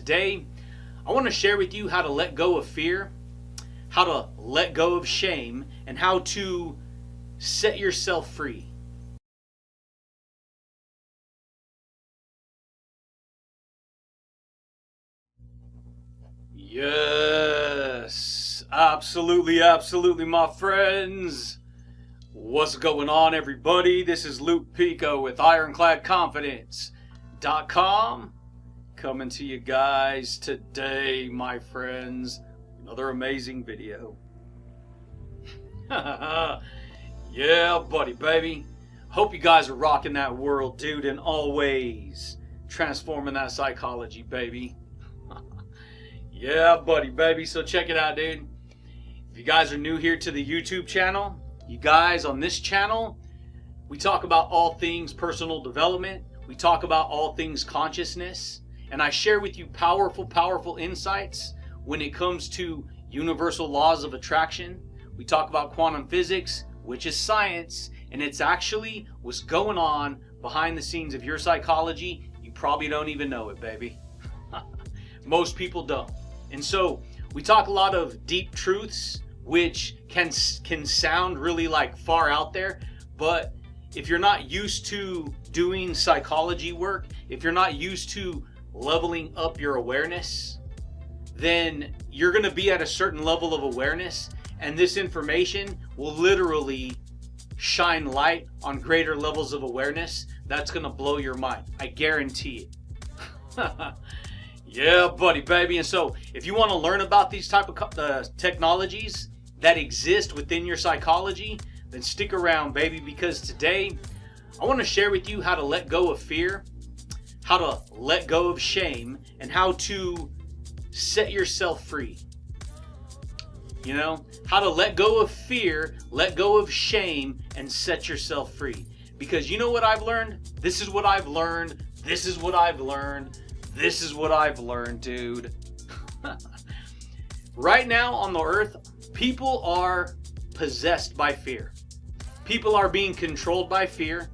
today I want to share with you how to let go of fear, how to let go of shame, and how to set yourself free. Yes, absolutely, my friends. What's going on, everybody? This is Luke Pico with IroncladConfidence.com coming to you guys today, my friends. Another amazing video. Yeah, buddy, baby. Hope you guys are rocking that world, dude, and always transforming that psychology, baby. Yeah, buddy, baby. So check it out, dude. If you guys are new here to the YouTube channel, you guys, on this channel, we talk about all things personal development. We talk about all things consciousness. And I share with you powerful insights when it comes to universal laws of attraction. We talk about quantum physics, which is science, and it's actually what's going on behind the scenes of your psychology. You probably don't even know it, baby. Most people don't. And so we talk a lot of deep truths, which can sound really like far out there, but if you're not used to doing psychology work, if you're not used to leveling up your awareness, then you're going to be at a certain level of awareness, and this information will literally shine light on greater levels of awareness. That's going to blow your mind. I guarantee it. Yeah, buddy, baby. And so if you want to learn about these type of technologies that exist within your psychology, then stick around, baby, because today I want to share with you how to let go of fear, how to let go of shame, and how to set yourself free. You know, how to let go of fear, let go of shame, and set yourself free. Because you know what I've learned? This is what I've learned. This is what I've learned. This is what I've learned, dude. Right now on the earth, people are possessed by fear. People are being controlled by fear.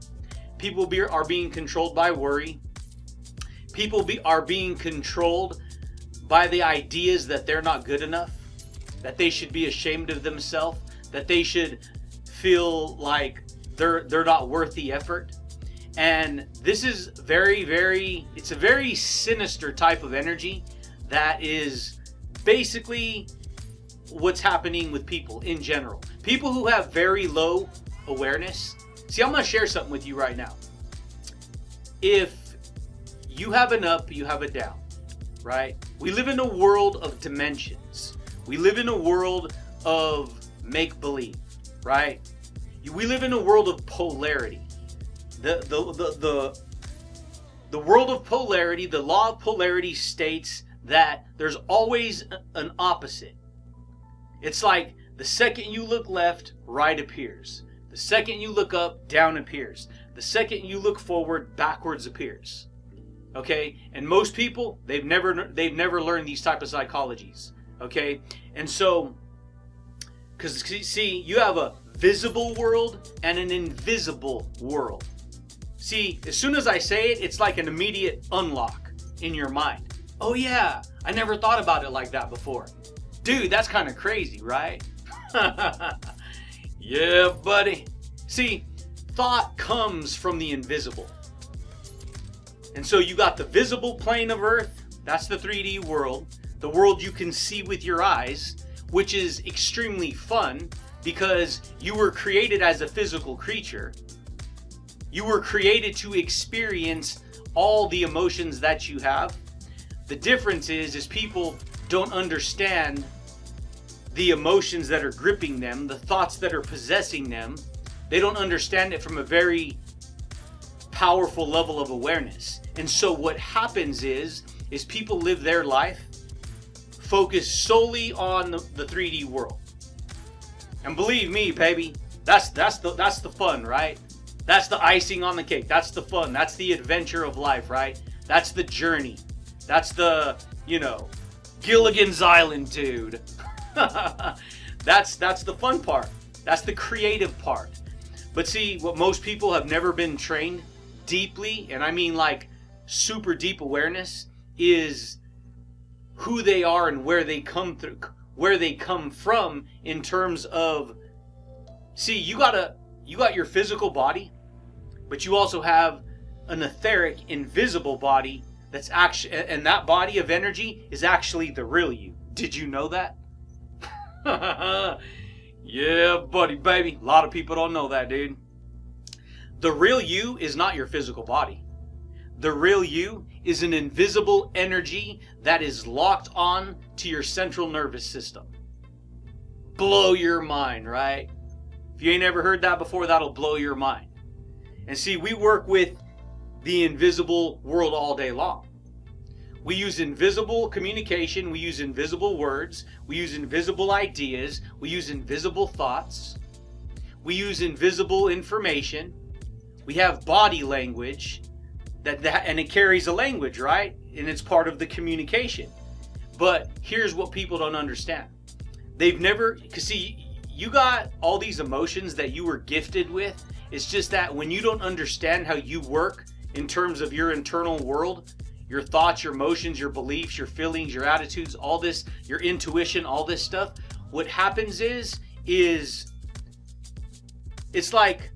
People are being controlled by worry. People are being controlled by the ideas that they're not good enough, that they should be ashamed of themselves, that they should feel like they're not worth the effort. And this is it's a very sinister type of energy that is basically what's happening with people in general. People who have very low awareness. See, I'm going to share something with you right now. If you have an up, you have a down, right? We live in a world of dimensions. We live in a world of make-believe, right? We live in a world of polarity. The world of polarity, the law of polarity states that there's always an opposite. It's like the second you look left, right appears. The second you look up, down appears. The second you look forward, backwards appears. Okay? And most people, they've never learned these type of psychologies. Okay? And so, because see, you have a visible world and an invisible world. See, as soon as I say it, it's like an immediate unlock in your mind. Oh yeah, I never thought about it like that before. Dude, that's kind of crazy, right? Yeah, buddy. See, thought comes from the invisible. And so you got the visible plane of Earth, that's the 3D world, the world you can see with your eyes, which is extremely fun because you were created as a physical creature. You were created to experience all the emotions that you have. The difference is people don't understand the emotions that are gripping them, the thoughts that are possessing them. They don't understand it from a very powerful level of awareness. And so what happens is people live their life focused solely on the 3D world. And believe me, baby, that's the fun, right? That's the icing on the cake. That's the fun. That's the adventure of life, right? That's the journey. That's the, Gilligan's Island, dude. That's the fun part. That's the creative part. But see, what most people have never been trained deeply, and I mean like super deep awareness, is who they are and where they come from in terms of, see, you got your physical body, but you also have an etheric, invisible body that's actually, and that body of energy is actually the real you. Did you know that? Yeah, buddy, baby. A lot of people don't know that, dude. The real you is not your physical body. The real you is an invisible energy that is locked on to your central nervous system. Blow your mind, right? If you ain't ever heard that before, that'll blow your mind. And see, we work with the invisible world all day long. We use invisible communication, we use invisible words, we use invisible ideas, we use invisible thoughts, we use invisible information, we have body language, and it carries a language, right? And it's part of the communication. But here's what people don't understand. They've never, because see, you got all these emotions that you were gifted with. It's just that when you don't understand how you work in terms of your internal world, your thoughts, your emotions, your beliefs, your feelings, your attitudes, all this, your intuition, all this stuff, what happens is it's like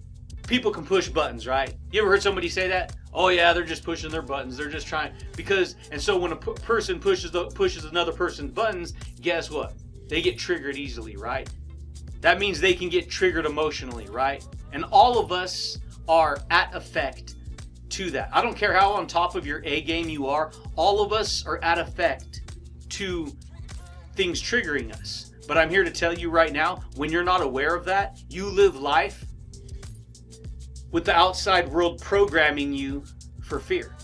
people can push buttons, right? You ever heard somebody say that? Oh yeah, they're just pushing their buttons. They're just trying, and so when a person pushes another person's buttons, guess what? They get triggered easily, right? That means they can get triggered emotionally, right? And all of us are at effect to that. I don't care how on top of your A game you are, all of us are at effect to things triggering us. But I'm here to tell you right now, when you're not aware of that, you live life with the outside world programming you for fear.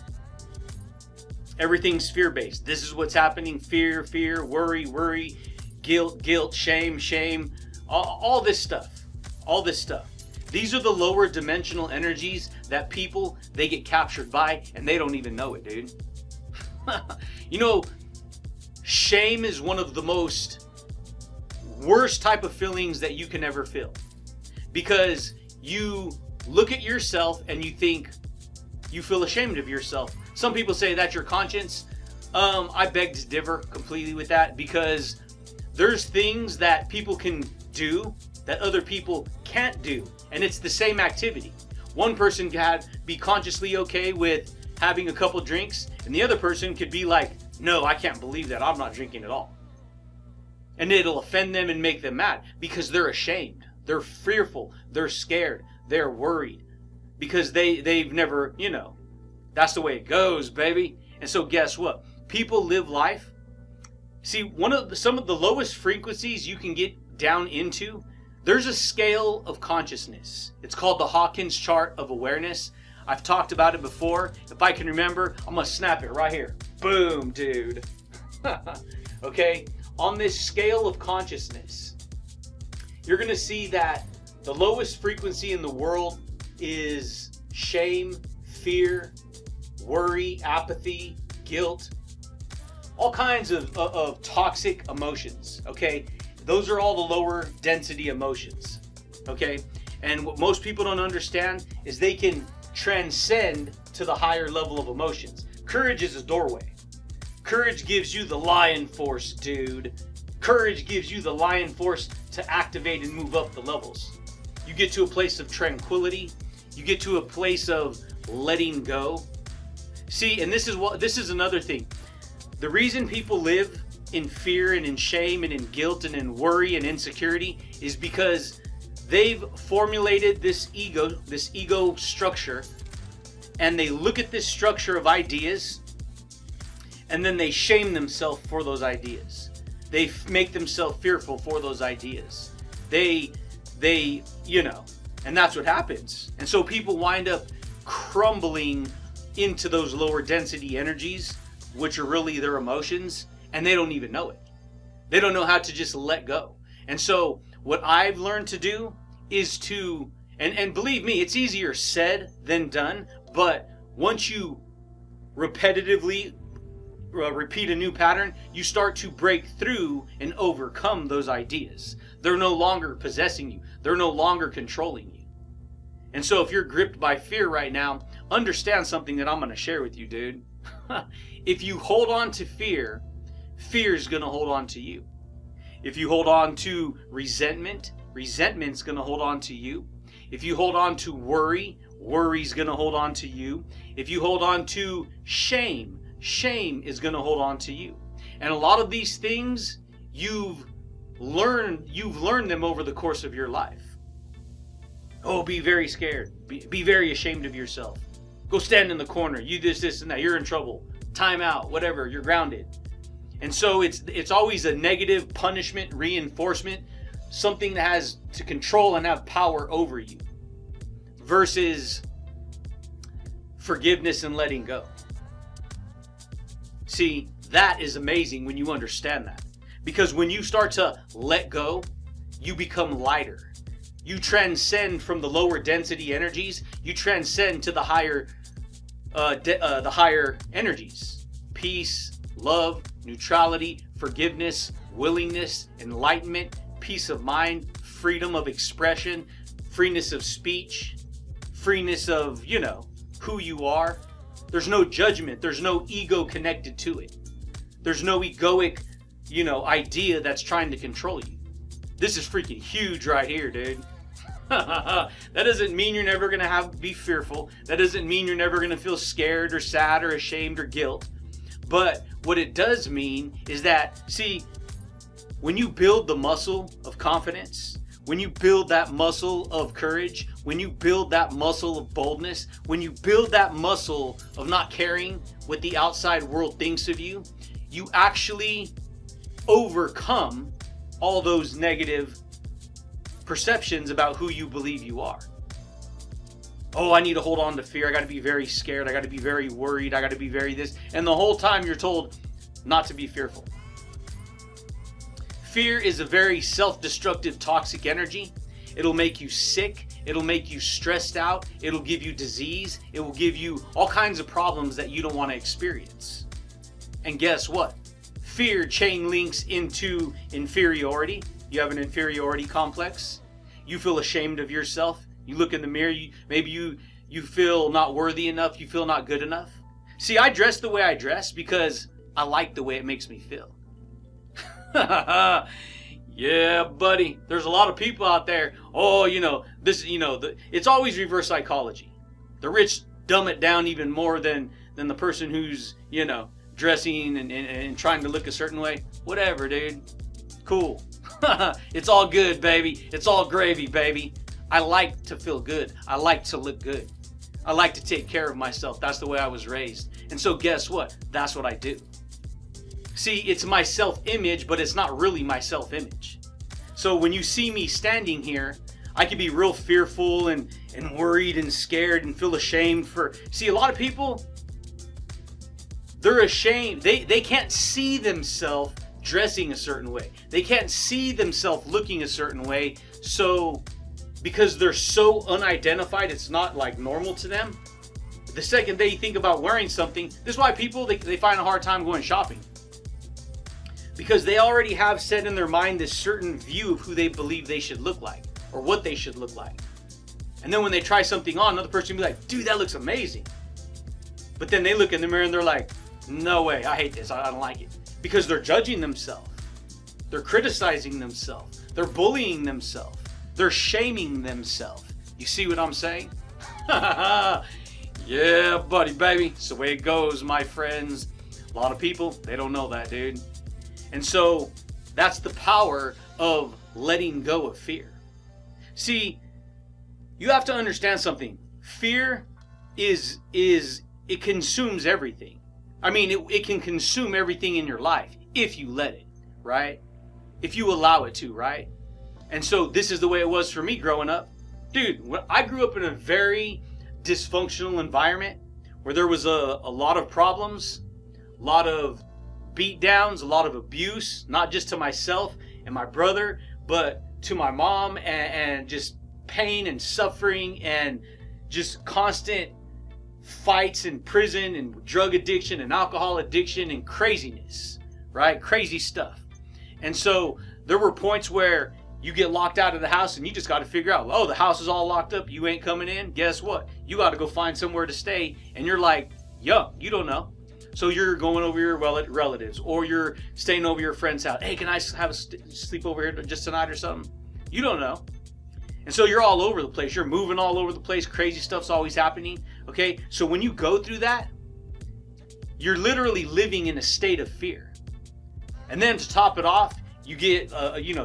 Everything's fear-based. This is what's happening. Fear, worry, guilt, shame, all this stuff. All this stuff. These are the lower dimensional energies that people, they get captured by, and they don't even know it, dude. You know, shame is one of the most worst type of feelings that you can ever feel. Because you look at yourself and you think you feel ashamed of yourself. Some people say that's your conscience. I beg to differ completely with that, because there's things that people can do that other people can't do, and it's the same activity. One person can be consciously okay with having a couple drinks, and the other person could be like, no, I can't believe that, I'm not drinking at all. And it'll offend them and make them mad because they're ashamed, they're fearful, they're scared, they're worried, because they've never, that's the way it goes, baby. And so guess what? People live life. See, some of the lowest frequencies you can get down into, there's a scale of consciousness. It's called the Hawkins chart of awareness. I've talked about it before. If I can remember, I'm gonna snap it right here. Boom, dude. Okay, on this scale of consciousness, you're gonna see that the lowest frequency in the world is shame, fear, worry, apathy, guilt, all kinds of toxic emotions, okay? Those are all the lower density emotions, okay? And what most people don't understand is they can transcend to the higher level of emotions. Courage is a doorway. Courage gives you the lion force, dude. Courage gives you the lion force to activate and move up the levels. You get to a place of tranquility. You get to a place of letting go. See, and this is another thing. The reason people live in fear and in shame and in guilt and in worry and insecurity is because they've formulated this ego structure, and they look at this structure of ideas and then they shame themselves for those ideas. They make themselves fearful for those ideas. They and that's what happens. And so people wind up crumbling into those lower density energies, which are really their emotions, and they don't even know it. They don't know how to just let go. And so what I've learned to do is to, and believe me, it's easier said than done, but once you repetitively repeat a new pattern, you start to break through and overcome those ideas. They're no longer possessing you. They're no longer controlling you. And so if you're gripped by fear right now, understand something that I'm going to share with you, dude. If you hold on to fear, fear is going to hold on to you. If you hold on to resentment, resentment's going to hold on to you. If you hold on to worry, worry's going to hold on to you. If you hold on to shame, shame is going to hold on to you. And a lot of these things you've learned them over the course of your life. Oh, be very scared. Be very ashamed of yourself. Go stand in the corner. You this, and that. You're in trouble. Time out. Whatever. You're grounded. And so it's always a negative punishment, reinforcement, something that has to control and have power over you, versus forgiveness and letting go. See, that is amazing when you understand that. Because when you start to let go, you become lighter. You transcend from the lower density energies. You transcend to the higher energies. Peace, love, neutrality, forgiveness, willingness, enlightenment, peace of mind, freedom of expression, freeness of speech, freeness of, who you are. There's no judgment. There's no ego connected to it. There's no egoic, idea that's trying to control you. This is freaking huge right here, dude. That doesn't mean you're never going to be fearful. That doesn't mean you're never going to feel scared or sad or ashamed or guilt. But what it does mean is that, see, when you build the muscle of confidence, when you build that muscle of courage, when you build that muscle of boldness, when you build that muscle of not caring what the outside world thinks of you, you actually overcome all those negative perceptions about who you believe you are. Oh, I need to hold on to fear. I got to be very scared. I got to be very worried. I got to be very this. And the whole time you're told not to be fearful. Fear is a very self-destructive, toxic energy. It'll make you sick. It'll make you stressed out. It'll give you disease. It will give you all kinds of problems that you don't want to experience. And guess what? Fear chain links into inferiority. You have an inferiority complex. You feel ashamed of yourself. You look in the mirror, maybe you feel not worthy enough, you feel not good enough. See, I dress the way I dress because I like the way it makes me feel. Yeah, buddy. There's a lot of people out there, it's always reverse psychology. The rich dumb it down even more than the person who's, dressing and trying to look a certain way. Whatever, dude. Cool. It's all good, baby. It's all gravy, baby. I like to feel good. I like to look good. I like to take care of myself. That's the way I was raised. And so guess what? That's what I do. See, it's my self-image, but it's not really my self-image. So when you see me standing here, I can be real fearful and worried and scared and feel ashamed for... See, a lot of people, they're ashamed. They can't see themselves dressing a certain way. They can't see themselves looking a certain way. So... because they're so unidentified, it's not like normal to them. The second they think about wearing something, this is why people, they find a hard time going shopping. Because they already have set in their mind this certain view of who they believe they should look like, or what they should look like. And then when they try something on, another person will be like, dude, that looks amazing. But then they look in the mirror and they're like, no way, I hate this, I don't like it. Because they're judging themselves. They're criticizing themselves. They're bullying themselves. They're shaming themselves. You see what I'm saying? Yeah, buddy, baby. It's the way it goes, my friends. A lot of people, they don't know that, dude. And so that's the power of letting go of fear. See, you have to understand something. Fear it consumes everything. I mean, it can consume everything in your life if you let it, right? If you allow it to, right? And so this is the way it was for me growing up. Dude, I grew up in a very dysfunctional environment where there was a lot of problems, a lot of beat downs, a lot of abuse, not just to myself and my brother, but to my mom, and just pain and suffering and just constant fights in prison and drug addiction and alcohol addiction and craziness, right? Crazy stuff. And so there were points where you get locked out of the house and you just got to figure out, oh, the house is all locked up. You ain't coming in. Guess what? You got to go find somewhere to stay. And you're like, young, you don't know. So you're going over your relatives, or you're staying over your friend's house. Hey, can I have a sleep over here just tonight or something? You don't know. And so you're all over the place. You're moving all over the place. Crazy stuff's always happening. Okay? So when you go through that, you're literally living in a state of fear. And then to top it off, you get,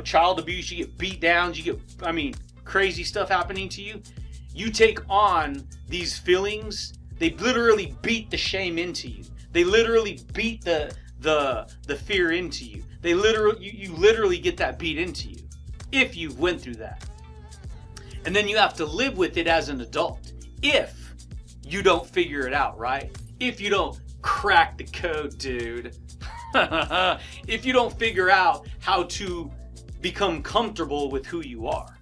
child abuse, you get beat downs, you get, crazy stuff happening to you. You take on these feelings. They literally beat the shame into you. They literally beat the fear into you. You literally get that beat into you if you went through that. And then you have to live with it as an adult if you don't figure it out, right? If you don't crack the code, dude. If you don't figure out how to become comfortable with who you are.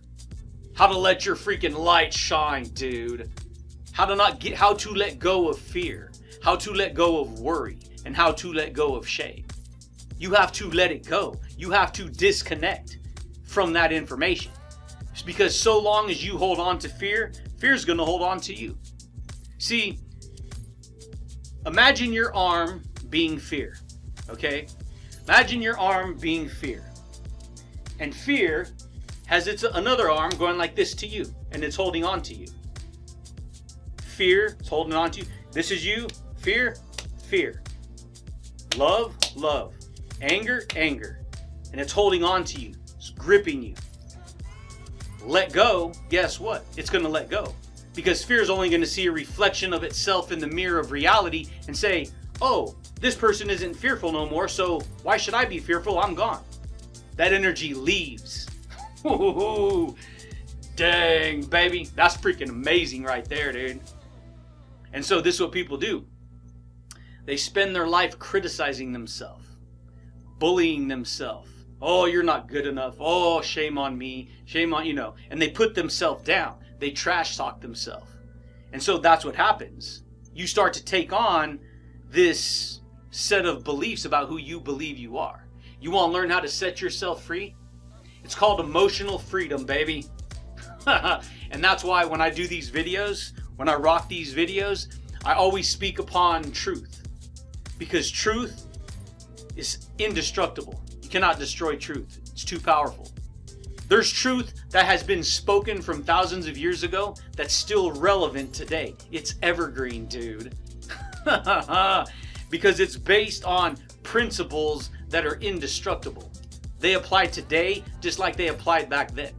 How to let your freaking light shine, dude. How to let go of fear. How to let go of worry. And how to let go of shame. You have to let it go. You have to disconnect from that information. It's because so long as you hold on to fear, fear's going to hold on to you. See, imagine your arm being fear, okay? Imagine your arm being fear. And fear has another arm going like this to you, and it's holding on to you. Fear is holding on to you. This is you. Fear, fear. Love, love. Anger, anger. And it's holding on to you. It's gripping you. Let go, guess what? It's going to let go. Because fear is only going to see a reflection of itself in the mirror of reality and say, oh, this person isn't fearful no more, so why should I be fearful? I'm gone. That energy leaves. Ooh, dang, baby. That's freaking amazing right there, dude. And so this is what people do. They spend their life criticizing themselves, bullying themselves. Oh, you're not good enough. Oh, shame on me. Shame on, and they put themselves down. They trash talk themselves. And so that's what happens. You start to take on this set of beliefs about who you believe you are. You want to learn how to set yourself free? It's called emotional freedom, baby. And that's why when I do these videos, when I rock these videos, I always speak upon truth. Because truth is indestructible. You cannot destroy truth. It's too powerful. There's truth that has been spoken from thousands of years ago that's still relevant today. It's evergreen, dude. Because it's based on principles that are indestructible. They apply today just like they applied back then.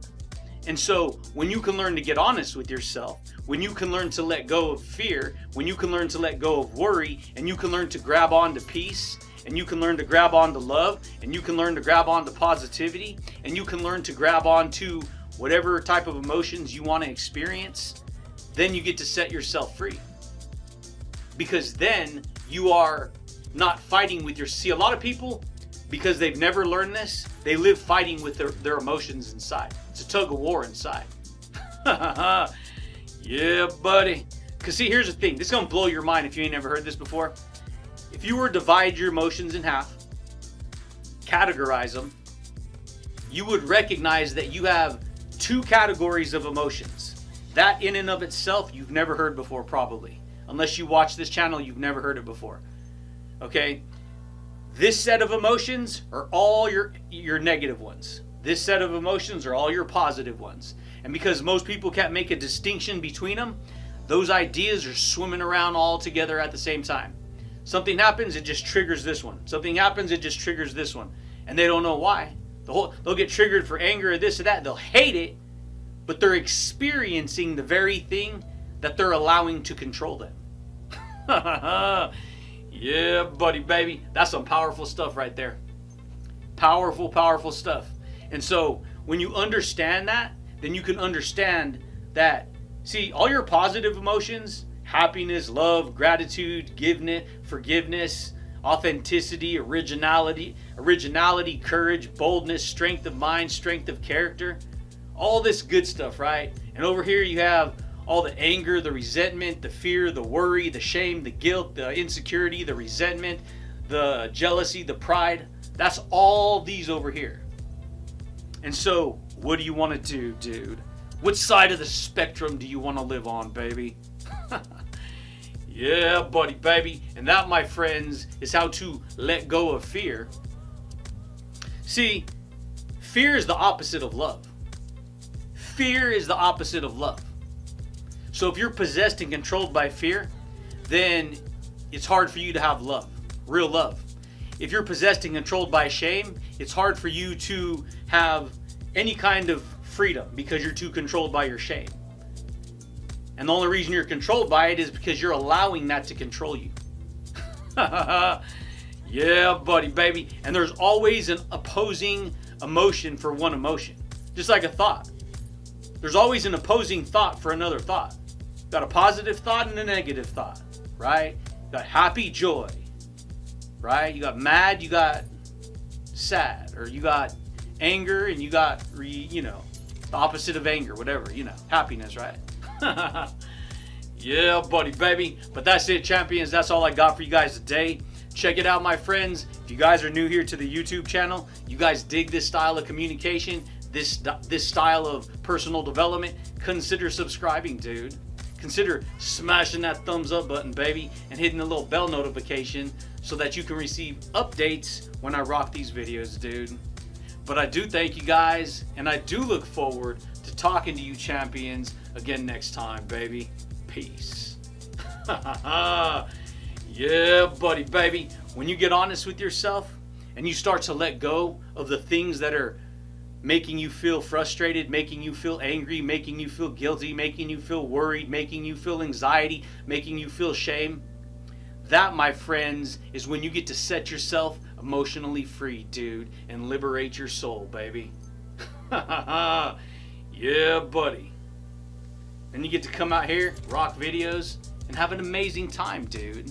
And so when you can learn to get honest with yourself, when you can learn to let go of fear, when you can learn to let go of worry, and you can learn to grab on to peace, and you can learn to grab on to love, and you can learn to grab on to positivity, and you can learn to grab on to whatever type of emotions you want to experience, then you get to set yourself free. Because then you are not fighting with see, a lot of people, because they've never learned this, they live fighting with their emotions inside. It's a tug of war inside. Yeah, buddy. Because see, here's the thing. This is going to blow your mind if you ain't never heard this before. If you were to divide your emotions in half, categorize them, you would recognize that you have two categories of emotions. That in and of itself, you've never heard before probably. Unless you watch this channel, you've never heard it before. Okay? This set of emotions are all your negative ones. This set of emotions are all your positive ones. And because most people can't make a distinction between them, those ideas are swimming around all together at the same time. Something happens, it just triggers this one. Something happens, it just triggers this one. And they don't know why. They'll get triggered for anger or this or that. They'll hate it, but they're experiencing the very thing that they're allowing to control them. Yeah, buddy, baby. That's some powerful stuff right there. Powerful, powerful stuff. And so when you understand that, then you can understand that, see, all your positive emotions, happiness, love, gratitude, forgiveness, authenticity, originality, courage, boldness, strength of mind, strength of character, all this good stuff, right? And over here you have all the anger, the resentment, the fear, the worry, the shame, the guilt, the insecurity, the resentment, the jealousy, the pride. That's all these over here. And so, what do you want to do, dude? Which side of the spectrum do you want to live on, baby? Yeah, buddy, baby. And that, my friends, is how to let go of fear. See, fear is the opposite of love. Fear is the opposite of love. So if you're possessed and controlled by fear, then it's hard for you to have love, real love. If you're possessed and controlled by shame, it's hard for you to have any kind of freedom because you're too controlled by your shame. And the only reason you're controlled by it is because you're allowing that to control you. Yeah, buddy, baby. And there's always an opposing emotion for one emotion. Just like a thought. There's always an opposing thought for another thought. You got a positive thought and a negative thought, right? You got happy, joy, right? You got mad, you got sad, or you got anger, and you got, the opposite of anger, whatever, happiness, right? Yeah, buddy, baby. But that's it, champions. That's all I got for you guys today. Check it out, my friends. If you guys are new here to the YouTube channel, you guys dig this style of communication, this style of personal development, consider subscribing, dude. Consider smashing that thumbs up button, baby, and hitting the little bell notification so that you can receive updates when I rock these videos, dude. But I do thank you guys, and I do look forward to talking to you champions again next time, baby. Peace. Yeah, buddy, baby. When you get honest with yourself and you start to let go of the things that are making you feel frustrated, making you feel angry, making you feel guilty, making you feel worried, making you feel anxiety, making you feel shame, that, my friends, is when you get to set yourself emotionally free, dude, and liberate your soul, baby. Yeah, buddy. Then you get to come out here, rock videos, and have an amazing time, dude.